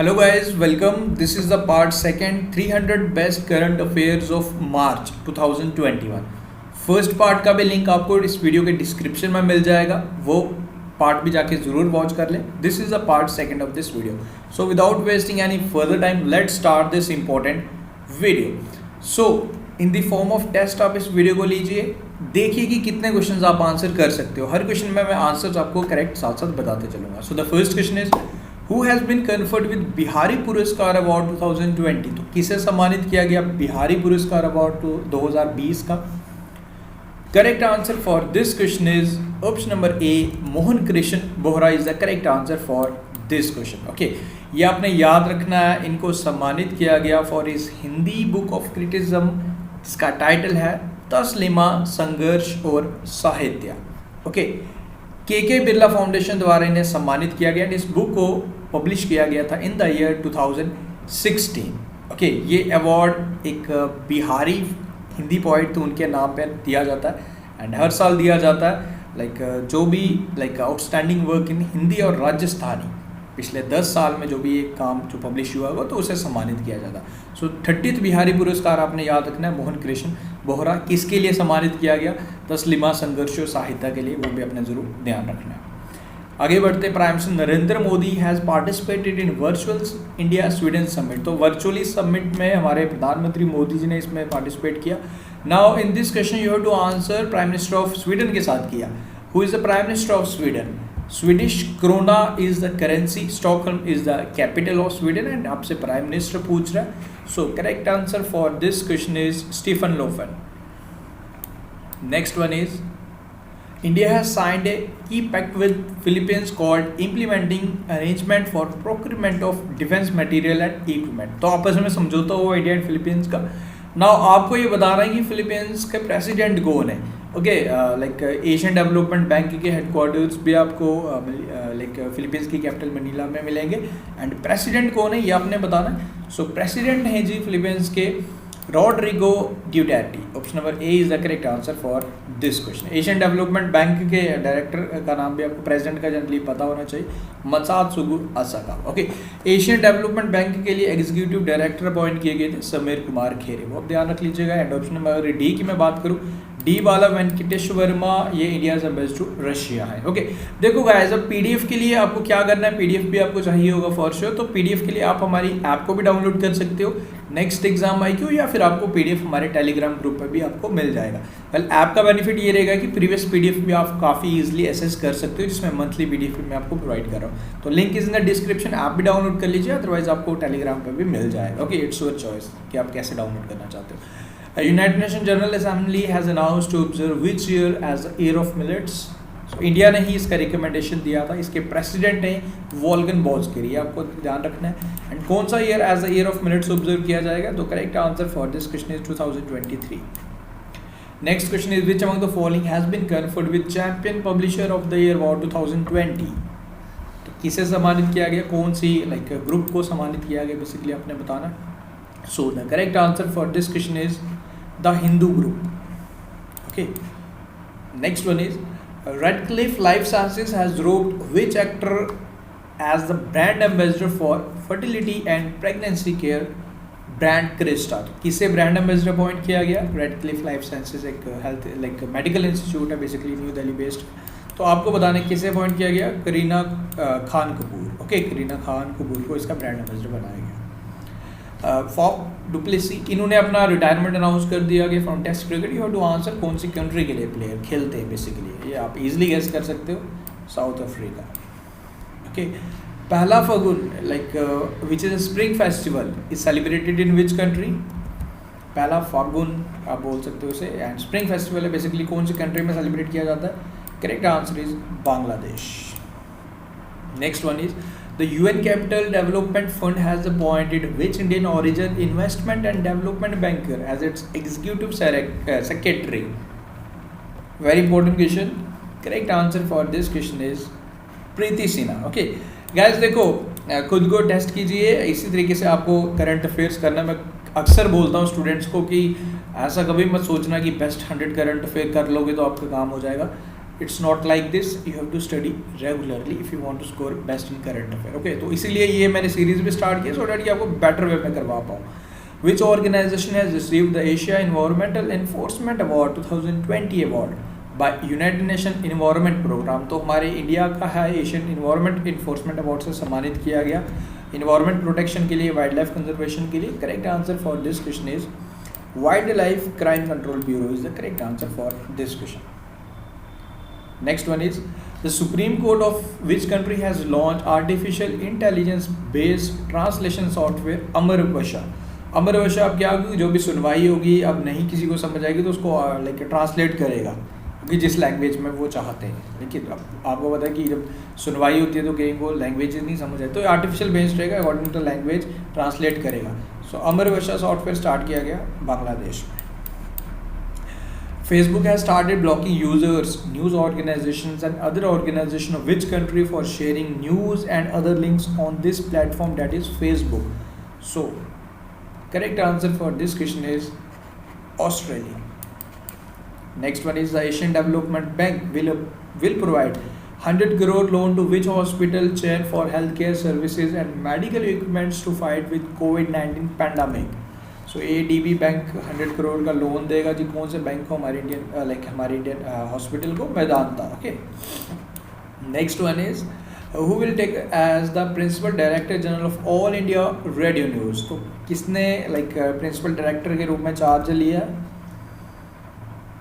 Hello guys, welcome. This is the part second 300 best current affairs of March 2021. First part का भी link आपको इस video के description में मिल जाएगा, वो पार्ट भी जाके ज़रूर वॉच कर लें. This is the part second of this video. So without wasting any further time let's start this important video. So in the form of test आप इस वीडियो को लीजिए, देखिए कि कितने क्वेश्चंस आप आंसर कर सकते हो. हर क्वेश्चन में मैं आंसर्स आपको करेक्ट साथ साथ बताते चलूँगा. So the first question is who has been conferred with Bihari Puraskar award 2020. तो किसे सम्मानित किया गया बिहारी पुरस्कार अवार्ड 2020 का? Correct answer for this question is option number A, Mohan Krishna Bohra is the correct answer for this question. Okay, ये आपने याद रखना है. इनको सम्मानित किया गया फॉर इस हिंदी बुक ऑफ क्रिटिसिज्म. इसका टाइटल है तस्लीमा, संघर्ष और साहित्य. ओके, के बिरला फाउंडेशन द्वारा इन्हें सम्मानित किया गया. इस बुक को पब्लिश किया गया था इन द ईयर 2016. ओके, ये अवार्ड एक बिहारी हिंदी पोइट तो उनके नाम पर दिया जाता है एंड हर साल दिया जाता है. जो भी आउटस्टैंडिंग वर्क इन हिंदी और राजस्थानी पिछले 10 साल में जो भी एक काम जो पब्लिश हुआ होगा तो उसे सम्मानित किया जाता है. सो 30th बिहारी पुरस्कार आपने याद रखना है. मोहन कृष्ण बोहरा किसके लिए सम्मानित किया गया? तस्लीमा, संघर्ष और साहित्य के लिए. वो भी अपने जरूर ध्यान रखना है. आगे बढ़ते. Prime minister Narendra Modi has participated in virtual India Sweden summit. तो वर्चुअली समिट में हमारे प्रधानमंत्री मोदी जी ने इसमें पार्टिसिपेट किया. Now in this question you have to answer prime minister of Sweden के साथ किया. Who is the prime minister of Sweden? Swedish krona is the currency, Stockholm is the capital of Sweden and आपसे prime minister पूछ रहा है. So correct answer for this question is Stefan Lofven. Next one is India has signed a key pact with Philippines called Implementing Arrangement for Procurement of Defense Material and Equipment. तो आपस में समझौता हुआ India and Philippines का. Now आपको ये बता रहे हैं कि फिलीपींस के प्रेसिडेंट कौन है. ओके, एशियन डेवलपमेंट बैंक के हेडक्वार्टर्स भी आपको फिलीपींस की कैपिटल मनीला में मिलेंगे एंड प्रेसिडेंट कौन है ये आपने बताना है. सो प्रेसिडेंट हैं जी फिलीपींस के Rodrigo Duterte. Option number A is the correct answer for this question. Asian Development Bank के डायरेक्टर का नाम भी आपको प्रेसिडेंट का जनरली पता होना चाहिए, Masatsugu Asaka. Okay, Asian Development Bank के लिए एग्जीक्यूटिव डायरेक्टर अपॉइंट किए गए थे समीर कुमार खेरे. वो आप ध्यान रख लीजिएगा. एंड ऑप्शन नंबर डी की मैं बात करूँ, डी वाला वेंकटेश वर्मा, ये इंडियाज एम्बेसडर टू रशिया है. ओके, देखो गाइस, अब पीडीएफ के लिए आपको क्या करना है, पीडीएफ भी आपको चाहिए होगा फॉर श्योर. तो पीडीएफ के लिए आप हमारी ऐप को भी डाउनलोड कर सकते हो, नेक्स्ट एग्जाम IQ, या फिर आपको पीडीएफ हमारे टेलीग्राम ग्रुप पर भी आपको मिल जाएगा. वेल, ऐप का बेनिफिट ये रहेगा कि प्रीवियस पीडीएफ भी आप काफ़ी इजीली एसेस कर सकते हो, जिसमें मंथली पीडीएफ मैं आपको प्रोवाइड कर रहा हूँ. तो link is in the description. App भी डाउनलोड कर लीजिए, अदरवाइज आपको टेलीग्राम पर भी मिल जाएगा. ओके, इट्स योर चॉइस कि आप कैसे डाउनलोड करना चाहते हो. United Nations General Assembly has announced to observe which year as the year of millets. So India ने ही इसका रिकमेंडेशन दिया था. इसके प्रेसिडेंट हैं वॉल्गन बॉज़कर, ये आपको ध्यान रखना है. एंड कौन सा year as the year of millets observe किया जाएगा? तो correct answer for this question is 2023. Next question is which among the following has been conferred with champion publisher of the year award 2020. तो किसे सम्मानित किया गया, कौन सी ग्रुप को सम्मानित किया गया, बेसिकली आपने बताना. सो the correct answer for this question is the Hindu group. Okay, next one is Radcliffe Life Sciences has roped which actor as the brand ambassador for fertility and pregnancy care brand Crista. तो किसे brand ambassador appoint किया गया? Radcliffe Life Sciences एक health medical institute है, basically new Delhi based. तो आपको बताना है किसे अपॉइंट किया गया? करीना खान कपूर. ओके, करीना खान कपूर को इसका ब्रांड एम्बेसडर बनाया गया. फॉप डुप्लेसी, इन्होंने अपना रिटायरमेंट अनाउंस कर दिया गया from test cricket. You have to answer कौन सी कंट्री के लिए प्लेयर खेलते हैं बेसिकली, ये आप इजीली गेस कर सकते हो. South Africa. ओके, पहला फगुन which is a spring festival is celebrated in which country? पहला फागुन आप बोल सकते हो उसे. एंड स्प्रिंग फेस्टिवल है बेसिकली कौन सी कंट्री में सेलिब्रेट किया जाता है? Correct answer is Bangladesh. Next one is the UN Capital Development Fund has appointed which Indian origin investment and development banker as its executive secretary? Very important question. Correct answer for this question is Preeti Sinha. Okay guys, देखो खुद को test कीजिए. इसी तरीके से आपको current affairs करना, मैं अक्सर बोलता हूँ स्टूडेंट्स को कि ऐसा कभी मत सोचना कि बेस्ट 100 करंट अफेयर कर लोगे तो आपका काम हो जाएगा. It's not like this, you have to study regularly if you want to score best in current affair. Okay, तो इसीलिए ये मैंने सीरीज भी स्टार्ट किया सो डैट कि आपको बेटर वे में करवा पाऊँ। Which organisation has received the Asia environmental enforcement award 2020 award by United Nation environment programme. तो हमारे इंडिया का है एशियन इन्वायरमेंट इन्फोर्समेंट अवार्ड से सम्मानित किया गया इन्वायरमेंट प्रोटेक्शन के लिए, वाइल्ड लाइफ कंजर्वेशन के लिए। Correct answer for this question is wild life crime control bureau is the correct answer for this question. Next one is the Supreme Court of which country has launched artificial intelligence based translation software अमरभाषा। अमरभाषा अब क्या होगी, जो भी सुनवाई होगी अब नहीं किसी को समझ आएगी तो उसको लाइक ट्रांसलेट करेगा क्योंकि जिस लैंग्वेज में वो चाहते हैं। लेकिन अब आपको पता है कि जब सुनवाई होती है तो कहीं को लैंग्वेज नहीं समझ आए तो आर्टिफिशियल बेस्ड रहेगा, अकॉर्डिंग टू लैंग्वेज ट्रांसलेट करेगा। सो अमरभाषा सॉफ्टवेयर स्टार्ट किया गया बांग्लादेश में। Facebook has started blocking users, news organizations and other organizations of which country for sharing news and other links on this platform, that is Facebook. So, correct answer for this question is Australia. Next one is the Asian Development Bank will provide 100 crore loan to which hospital chain for healthcare services and medical equipments to fight with COVID-19 pandemic. So ADB bank 100 crore का loan देगा जी, कौन से bank को, हमारे Indian hospital को, Medanta. Okay, next one is who will take as the principal director general of All India Radio news. तो किसने principal director के रूप में चार्ज लिया?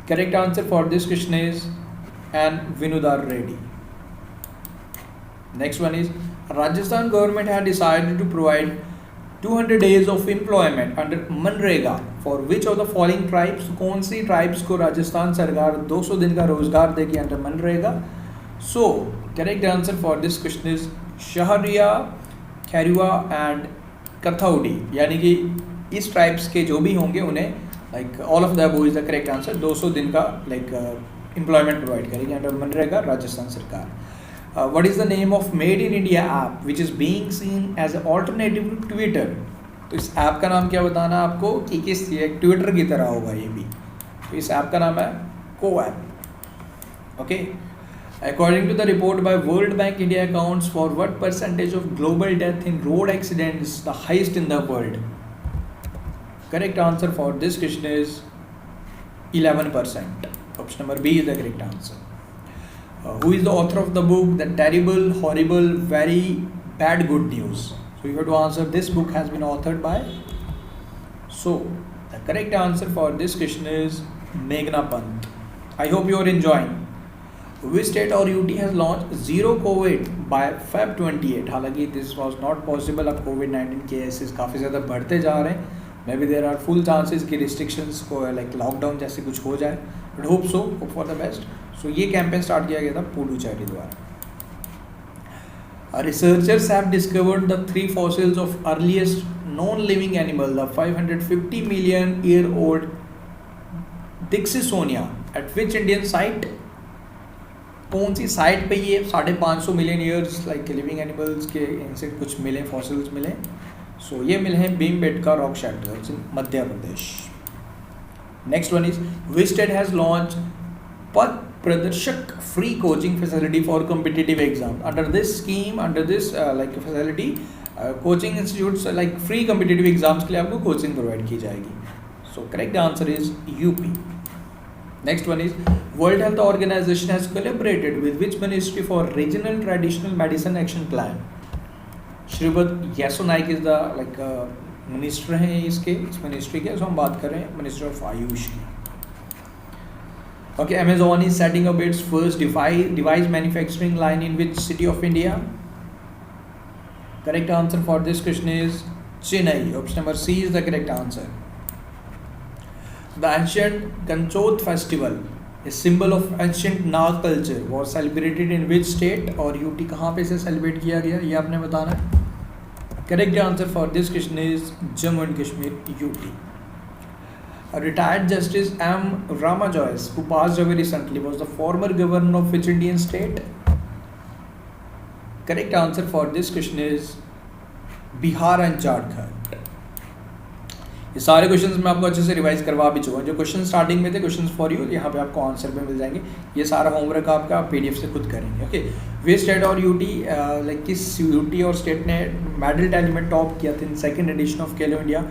Correct answer for this question is N Vinodar Reddy. Next one is Rajasthan government had decided to provide 200 days of employment under MNREGA for which of the following tribes। कौन सी tribes को राजस्थान सरकार 200 दिन का रोजगार देगी under MNREGA? So correct answer for this question is Sahariya, Khairua and कथौड़ी, यानी कि इस ट्राइब्स के जो भी होंगे उन्हें like all of the above is the correct answer. 200 दिन का लाइक एम्प्लॉयमेंट प्रोवाइड करेगी अंडर मनरेगा राजस्थान सरकार। What is the name of Made in India app which is being seen as an alternative to Twitter? तो इस app का नाम क्या बताना आपको कि किस ट्विटर की तरह होगा ये भी। तो इस ऐप का नाम है Koo app. Okay, according to the report by World Bank, India accounts for what percentage of global death in road accidents the highest in the world? Correct answer for this question is 11%। Option number B is the correct answer. Who is the author of the book The Terrible, Horrible, Very Bad Good News? So you have to answer. This book has been authored by. So the correct answer for this question is Meghna Pant. I hope you are enjoying. Which state or UT has launched zero COVID by Feb 28? हालांकि this was not possible. अब COVID-19 cases काफ़ी ज़्यादा बढ़ते जा रहे हैं। Maybe there are full chances कि restrictions को like lockdown जैसे कुछ हो जाए, but hope so, hope for the best. So ये कैंपेन स्टार्ट किया गया था पुडुचेरी द्वारा। Researchers have discovered the 3 fossils of earliest known living animal, the 550 million year old Dixiesonia, at which Indian site? कौन सी साइट पे ये 550 million years like living animals के इनसे कुछ मिले, फॉसिल्स मिले? सो ये मिले हैं Bhimbetka rock shelters in Madhya Pradesh. Next one is which state has launch पथ प्रदर्शक free coaching facility for competitive exam? Under this scheme, under this like facility, coaching institutes like free competitive exams के लिए आपको कोचिंग प्रोवाइड की जाएगी। सो correct answer is UP. Next one is World Health Organization has collaborated with which ministry for regional traditional medicine action plan? Shripad Yesso Naik is the minister हैं इस ministry के। सो हम बात कर रहे हैं मिनिस्टर ऑफ आयुष की। Okay, Amazon is setting up its first device manufacturing line in which city of India? Correct answer for this question is Chennai. Option number C is the correct answer. The ancient Kanchot festival, a symbol of ancient Nag culture, was celebrated in which state? और UT कहाँ पे से celebrate किया गया ये आपने बताना है। Correct answer for this question is Jammu and Kashmir, UT. A retired Justice M. Rama Joyce, who passed away recently, was the former governor of which Indian state? Correct answer for this question is Bihar and Jharkhand. ये सारे questions मैं आपको अच्छे से revise करवा भी चुका हूँ। जो क्वेश्चन स्टार्टिंग में थे क्वेश्चंस फॉर यू, यहाँ पे आपको आंसर पे मिल जाएंगे। ये सारा होमवर्क आपका पीडीएफ से खुद करेंगे। ओके, वे स्टेट और यूटी, लाइक किस यूटी और स्टेट ने मेडल टैली में टॉप किया था in second edition of Khelo India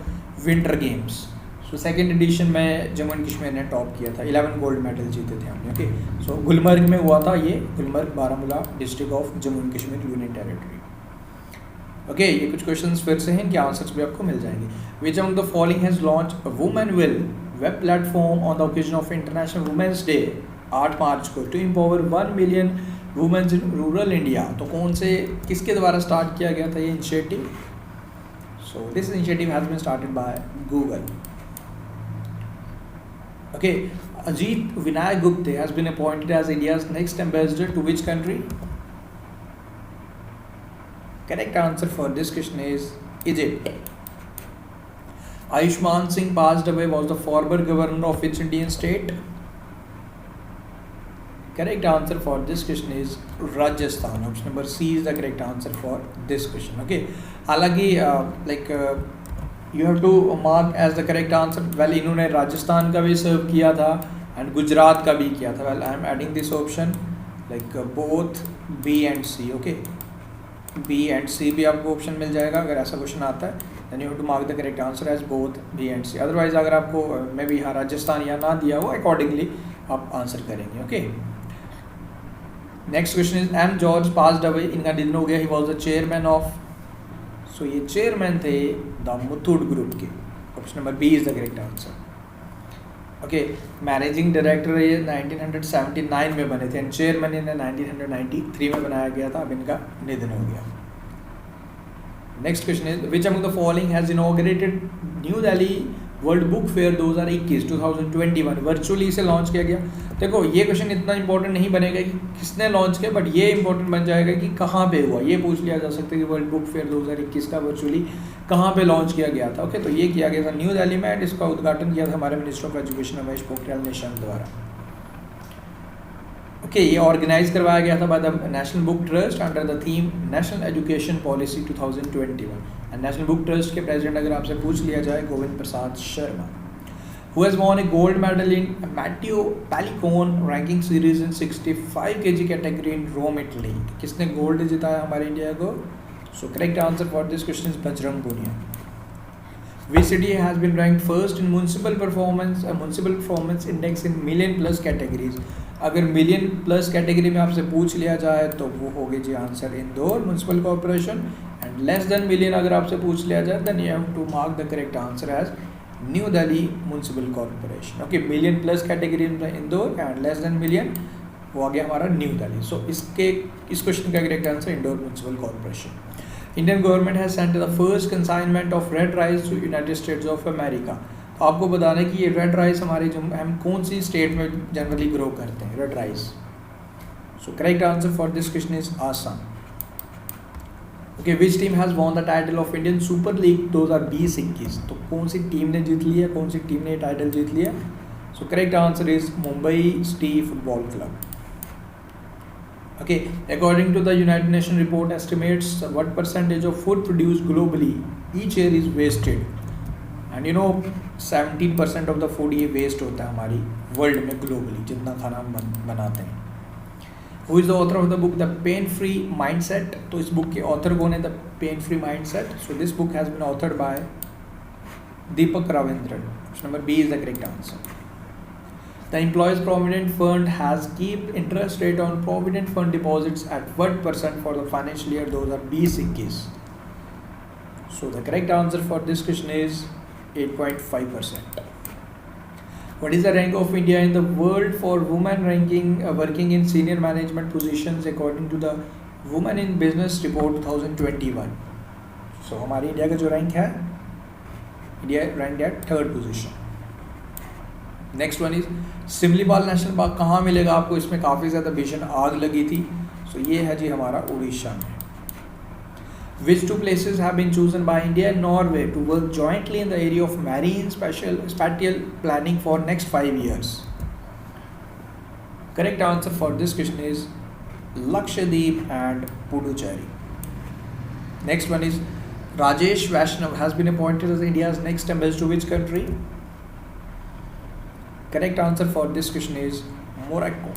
winter games. So second edition में जम्मू एंड कश्मीर ने टॉप किया था, 11 गोल्ड मेडल जीते थे हमने। ओके, सो गुलमर्ग में हुआ था ये, Gulmarg Baramulla district of Jammu and Kashmir union territory. Okay, ये कुछ क्वेश्चंस फिर से हैं, इनके आंसर्स भी आपको मिल जाएंगे। Which among the following has launch women will web platform on the occasion of international women's day 8 March को to empower 1 million women's in rural India. तो कौन से, किसके द्वारा स्टार्ट किया गया था ये initiative? So this initiative has been started by Google. Okay, Ajit Vinayak Gupte has been appointed as India's next ambassador to which country? Correct answer for this question is Egypt. Ayushman Singh passed away was the former governor of which Indian state? Correct answer for this question is Rajasthan. Option number C is the correct answer for this question. Okay, हालांकि you have to mark as the correct answer. Well, इन्होंने राजस्थान का भी सर्व किया था and Gujarat का भी किया था. Well, I am adding this option like both B and C. Okay. B and C भी आपको ऑप्शन मिल जाएगा अगर ऐसा क्वेश्चन आता है, then you have to mark the correct answer as both B and C. Otherwise अगर आपको may be हाँ राजस्थान या ना दिया हो, अकॉर्डिंगली आप आंसर करेंगे। Okay, next question is M George passed away, इनका निधन हो गया। He was the chairman of, so ये चेयरमैन थे द मुथूट ग्रुप के। Option number B is the correct answer. Okay, managing director ये 1979 में बने थे एंड चेयरमैन इन्हें 1993 में बनाया गया था। अब इनका निधन हो गया। Next question is which among the following has inaugurated new Delhi world book fair 2021 virtually इसे लॉन्च किया गया। देखो ये क्वेश्चन इतना इंपॉर्टेंट नहीं बनेगा कि किसने लॉन्च किया, बट ये इंपॉर्टेंट बन जाएगा कि कहाँ पे हुआ। ये पूछ लिया जा सकता है कि वर्ल्ड बुक फेयर 2021 का वर्चुअली कहाँ पे लॉन्च किया गया था। ओके, तो ये किया गया था न्यू दिल्ली में एंड इसका उद्घाटन किया था हमारे minister of education Ramesh Pokhriyal Nishank द्वारा। ओके, ये ऑर्गेनाइज करवाया गया था by the national book trust under the theme national education policy 2021 and national book trust के प्रेसिडेंट अगर आपसे पूछ लिया जाए Govind Prasad Sharma. Who has won a gold medal in Matteo Palicone ranking series in 65 kg category in Rome, Italy? किसने gold जिताया हमारे India को? So correct answer for this question is Bajrang Punia. Which city has been ranked first in municipal performance index in million plus categories? अगर million plus category में आपसे पूछ लिया जाए तो वो होगी जी answer Indore municipal corporation and less than million अगर आपसे पूछ लिया जाए then you have to mark the correct answer as New Delhi municipal corporation. Okay, million plus category में Indore and less than million वो आ गया हमारा न्यू दिल्ली। सो इस क्वेश्चन का correct answer Indore municipal corporation. Indian government has sent the first consignment of red rice to United States of America. आपको बताना है कि ये रेड राइस हमारे जो हम कौन सी स्टेट में जनरली ग्रो करते हैं red rice. So correct answer for this question is Assam. Okay, which team has won the title of Indian super league 2020-21? तो कौन सी टीम ने जीत लिया, कौन सी टीम ने टाइटल जीत लिया? So correct answer is Mumbai city football club. Okay, according to the United Nation report estimates what percentage of food produce globally each year is wasted and you know 17% of the food ये waste होता है हमारी world में globally जितना खाना हम बनाते हैं। Who is the author of the book the pain free mindset? तो इस बुक के ऑथर कौन है? The pain free mindset. So this book has been authored by Deepak Ravendran. Option number B is the correct answer. The employees provident fund has keep interest rate on provident fund deposits at what % for the financial year 2020-21? So the correct answer for this question is 8.5%. What is the rank of India in the world for women ranking working in senior management positions according to the Women in Business Report 2021? So हमारी India का जो rank है, India rank at 3rd position. Next one is Similipal national park कहाँ मिलेगा आपको? इसमें काफ़ी ज़्यादा भीषण आग लगी थी। सो ये है जी हमारा उड़ीसा में। Which two places have been chosen by India and Norway to work jointly in the area of marine spatial planning for next 5 years? Correct answer for this question is Lakshadweep and Puducherry. Next one is Rajesh Vaishnav has been appointed as India's next ambassador to which country? Correct answer for this question is Morocco.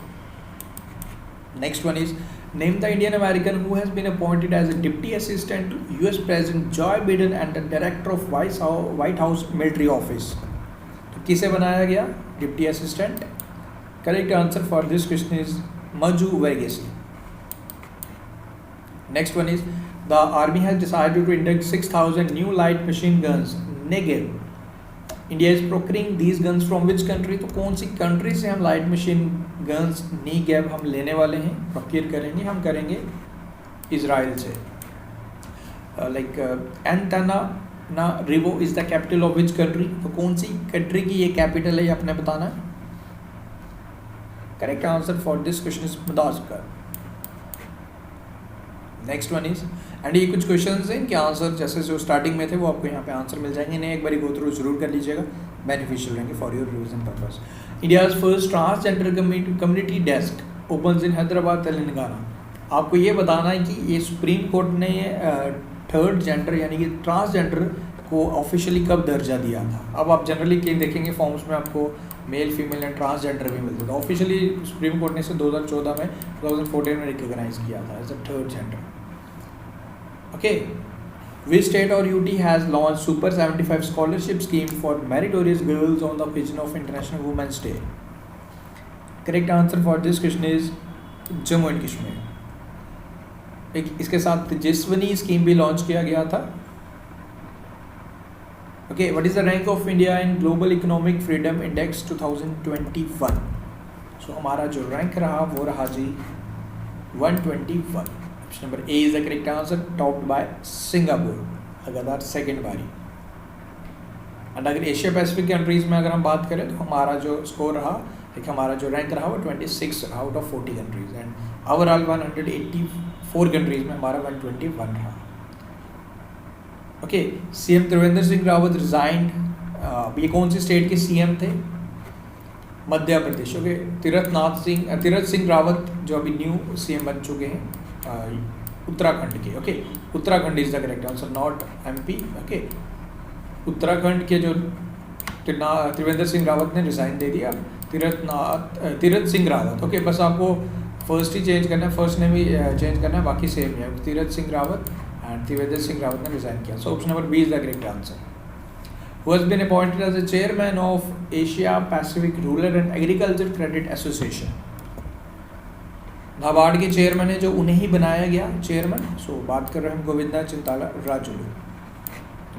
Next one is, name the Indian American who has been appointed as a Deputy Assistant to US President Joe Biden and the Director of White House Military Office. तो किसे बनाया गया Deputy Assistant? Correct answer for this question is Maju Verghese. Next one is, the army has decided to induct 6,000 new light machine guns Negev. India is procuring these guns from which country? तो कौन सी country से हम light machine guns Negev हम लेने वाले हैं, procure करेंगे? हम करेंगे इजराइल से. Like Antananarivo is the capital of which country? तो कौन सी कंट्री की ये कैपिटल है, ये आपने बताना है. Correct answer for this question is Madagascar. Next one is, and ये कुछ क्वेश्चंस हैं इनके आंसर जैसे जो स्टार्टिंग में थे वो आपको यहाँ पे आंसर मिल जाएंगे. इन्हें एक बार गो थ्रू जरूर कर लीजिएगा, बेनिफिशियल रहेंगे for your revision purpose. India's first transgender community desk opens इन हैदराबाद तेलंगाना. आपको ये बताना है कि ये सुप्रीम कोर्ट ने थर्ड जेंडर यानी कि ट्रांसजेंडर को ऑफिशियली कब दर्जा दिया था. अब आप जनरली कहीं देखेंगे फॉर्म्स में आपको मेल फीमेल एंड ट्रांसजेंडर भी मिलते थे. ऑफिशियली सुप्रीम कोर्ट ने इसे 2014 में 2014 में रिकॉग्नाइज किया था as a third gender. Okay, which state or UT has launched Super 75 scholarship scheme for meritorious girls on the occasion of International Women's Day? Correct answer for this question is Jammu and Kashmir. एक इसके साथ Tejaswini scheme भी launch किया गया था. Okay, what is the rank of India in Global Economic Freedom Index 2021? So हमारा जो rank रहा वो रहा जी 121. Option number A is the correct answer, topped by Singapore, लगातार सेकेंड बारी. एंड अगर एशिया पैसिफिक कंट्रीज में अगर हम बात करें तो हमारा जो स्कोर रहा, एक हमारा जो रैंक रहा वो 26 रहा out of 40 countries. And overall 184 countries में हमारा 121 रहा. Okay, CM Trivendra Singh Rawat resigned. ये कौन सी स्टेट के सीएम थे? मध्य प्रदेश. ओके, तीरथ सिंह रावत जो अभी न्यू सीएम बन चुके हैं उत्तराखंड के. Okay, Uttarakhand is the correct answer, not MP. Okay, Uttarakhand के जो त्रिवेंद्र सिंह रावत ने रिजाइन दे दिया. तीरथ सिंह रावत. ओके, बस आपको फर्स्ट ही चेंज करना है, फर्स्ट नेम ही चेंज करना है, बाकी सेम है. तीरथ सिंह रावत एंड त्रिवेंद्र सिंह रावत ने रिजाइन किया. So option number B is the correct answer. Who has been appointed as the chairman of Asia Pacific Rural and Agriculture Credit Association? NABARD के chairman है जो उन्हें ही बनाया गया चेयरमैन. सो बात कर रहे हैं हम Govinda Chintala Rajulu.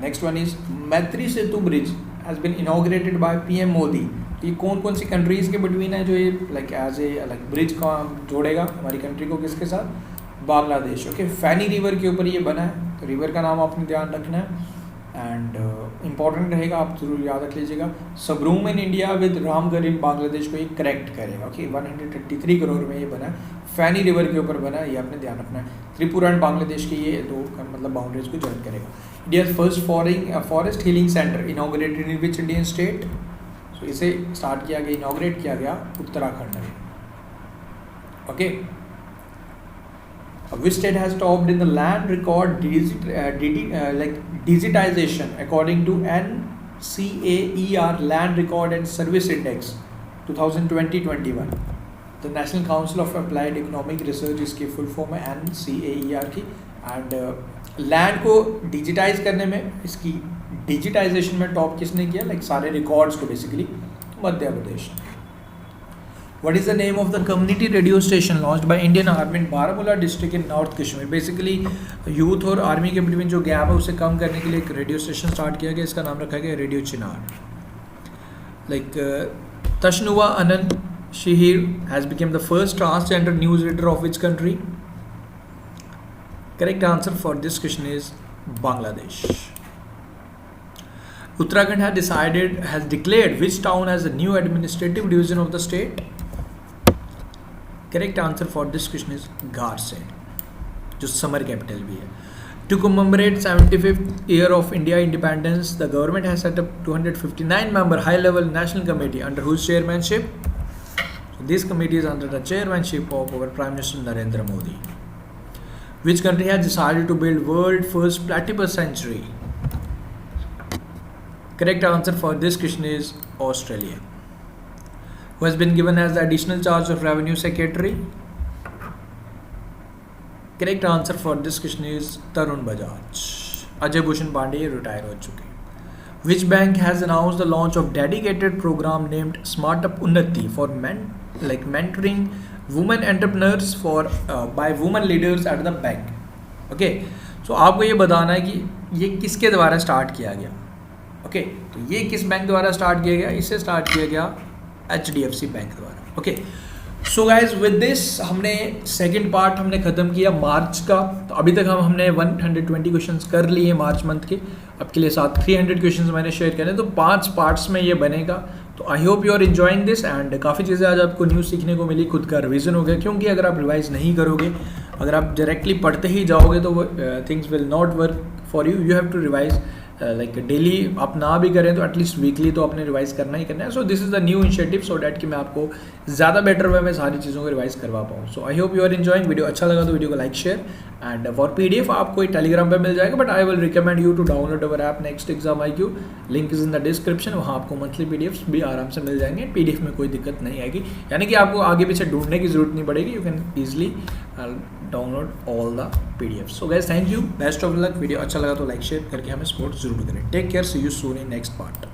Next one is, Maitri Setu bridge has been inaugurated by PM Modi. ये कौन कौन सी कंट्रीज के बिटवीन है जो ये like as a like bridge का जोड़ेगा हमारी कंट्री को किसके साथ? बांग्लादेश. ओके, फैनी रिवर के ऊपर ये बना है, तो रिवर का नाम आपने ध्यान रखना है एंड इंपॉर्टेंट रहेगा, आप जरूर याद रख लीजिएगा. Sabroom in India with Ramgarh in Bangladesh को ये करेक्ट करेगा. ओके, 133 करोड़ में ये बना है, फैनी रिवर के ऊपर बना है, ये आपने ध्यान रखना है. त्रिपुरा एंड बांग्लादेश की ये दो मतलब बाउंड्रीज को ज्वाइन करेगा. India first forest healing centre inaugurated in which Indian state? So इसे स्टार्ट किया गया, इनॉग्रेट किया गया उत्तराखंड में. Okay, which state has topped in the land record digitization according to NCAER Land Record and Service Index 2020-21? The National Council of Applied Economic Research इसकी full form है NCAER की. And land को digitise करने में, इसकी digitisation में top किसने किया? लाइक सारे रिकॉर्ड्स को basically Madhya Pradesh. What is the name of the community radio station launched by Indian Army in Baramulla district in North Kashmir? Basically youth और आर्मी के बिटवीन जो गैप है उसे कम करने के लिए एक रेडियो स्टेशन स्टार्ट किया गया, इसका नाम रखा गया radio Chinar. Like Tashnuva Anant Shihir has become the first transgender news reader of which country? Correct answer for this question is Bangladesh. Uttarakhand has declared which town as a new administrative division of the state? Correct answer for this question is Garsen, जो summer capital भी है. To commemorate 75th year of India independence, the government has set up 259-member high-level national committee under whose chairmanship? So this committee is under the chairmanship of our Prime Minister Narendra Modi. Which country has decided to build world first platypus sanctuary? Correct answer for this question is Australia. Who has been given as the additional charge of revenue secretary? Correct answer for this question is Tarun Bajaj. Ajay Bhushan Pandey retire हो चुके. Which bank has announced the launch of dedicated program named Smartup Unnati for mentoring women entrepreneurs by women leaders at the bank? Okay, so आपको ये बताना है कि ये किसके द्वारा स्टार्ट किया गया. ओके, तो ये किस बैंक द्वारा स्टार्ट किया गया? इसे स्टार्ट किया गया HDFC बैंक द्वारा. Okay, so guys with this हमने सेकंड पार्ट हमने ख़त्म किया मार्च का. तो अभी तक हमने 120 क्वेश्चंस कर लिए मार्च मंथ के. अब के लिए साथ 300 क्वेश्चंस मैंने शेयर करे, तो 5 पार्ट्स में ये बनेगा. तो I hope you are enjoying this and काफ़ी चीज़ें आज आपको न्यूज़ सीखने को मिली. खुद का रिवीजन हो गया, क्योंकि अगर आप रिवाइज नहीं करोगे, अगर आप डायरेक्टली पढ़ते ही जाओगे तो things will not work for you. You have to revise like daily. आप ना भी करें तो एटलीस्ट वीकली तो अपने रिवाइज करना ही करना है. So this is the new initiative so that कि मैं आपको ज़्यादा बेटर वे में सारी चीज़ों को रिवाइज करवा पाऊँ. So I hope you are enjoying. Video अच्छा लगा तो वीडियो को like share and for PDF आपको टेलीग्राम पे मिल जाएगा, but I will recommend you to download our app next exam IQ. Link is in the description. वहाँ आपको मंथली PDFs भी आराम से मिल जाएंगे. PDF में कोई दिक्कत नहीं आएगी, यानी कि आपको आगे पीछे ढूंढने की जरूरत नहीं पड़ेगी. You can easily download all the PDFs. So guys thank you, best of luck. Video अच्छा लगा तो लाइक शेयर करके हमें सपोर्ट जरूर करें. Take care, see you soon in next part.